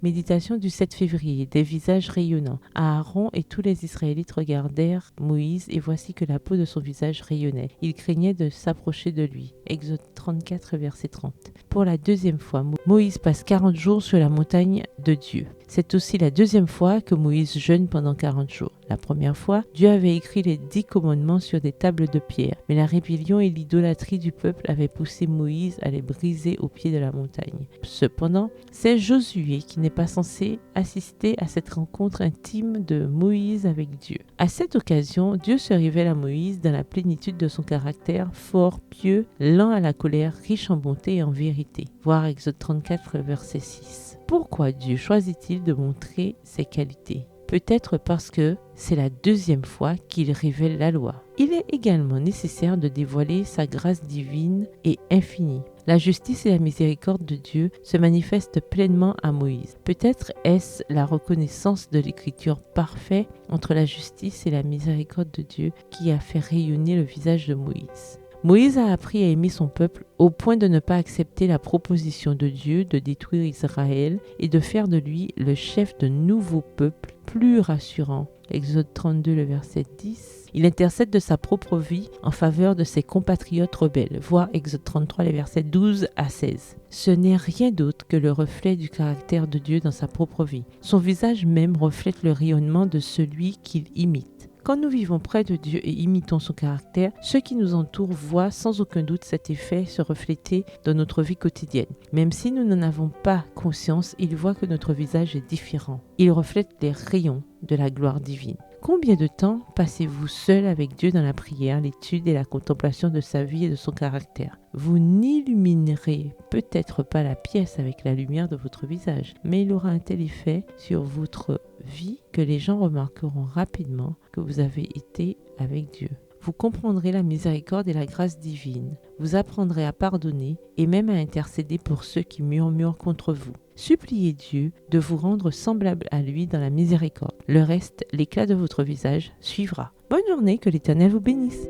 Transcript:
Méditation du 7 février, des visages rayonnants. Aaron et tous les Israélites regardèrent Moïse et voici que la peau de son visage rayonnait. Ils craignaient de s'approcher de lui. Exode 34, verset 30. Pour la deuxième fois, Moïse passe 40 jours sur la montagne de Dieu. C'est aussi la deuxième fois que Moïse jeûne pendant 40 jours. La première fois, Dieu avait écrit les 10 commandements sur des tables de pierre, mais la rébellion et l'idolâtrie du peuple avaient poussé Moïse à les briser au pied de la montagne. Cependant, c'est Josué qui n'est pas censé assister à cette rencontre intime de Moïse avec Dieu. À cette occasion, Dieu se révèle à Moïse dans la plénitude de son caractère, fort, pieux, lent à la colère, riche en bonté et en vérité. Voir Exode 34, verset 6. Pourquoi Dieu choisit-il de montrer ses qualités ? Peut-être parce que c'est la deuxième fois qu'il révèle la loi. Il est également nécessaire de dévoiler sa grâce divine et infinie. La justice et la miséricorde de Dieu se manifestent pleinement à Moïse. Peut-être est-ce la reconnaissance de l'écriture parfaite entre la justice et la miséricorde de Dieu qui a fait rayonner le visage de Moïse. Moïse a appris à aimer son peuple au point de ne pas accepter la proposition de Dieu de détruire Israël et de faire de lui le chef d'un nouveau peuple plus rassurant. Exode 32, le verset 10. Il intercède de sa propre vie en faveur de ses compatriotes rebelles. Voir Exode 33, les versets 12 à 16. Ce n'est rien d'autre que le reflet du caractère de Dieu dans sa propre vie. Son visage même reflète le rayonnement de celui qu'il imite. Quand nous vivons près de Dieu et imitons son caractère, ceux qui nous entourent voient sans aucun doute cet effet se refléter dans notre vie quotidienne. Même si nous n'en avons pas conscience, ils voient que notre visage est différent. Il reflète les rayons de la gloire divine. Combien de temps passez-vous seul avec Dieu dans la prière, l'étude et la contemplation de sa vie et de son caractère ? Vous n'illuminerez peut-être pas la pièce avec la lumière de votre visage, mais il aura un tel effet sur votre vie que les gens remarqueront rapidement que vous avez été avec Dieu. Vous comprendrez la miséricorde et la grâce divine. Vous apprendrez à pardonner et même à intercéder pour ceux qui murmurent contre vous. Suppliez Dieu de vous rendre semblable à lui dans la miséricorde. Le reste, l'éclat de votre visage suivra. Bonne journée, que l'Éternel vous bénisse.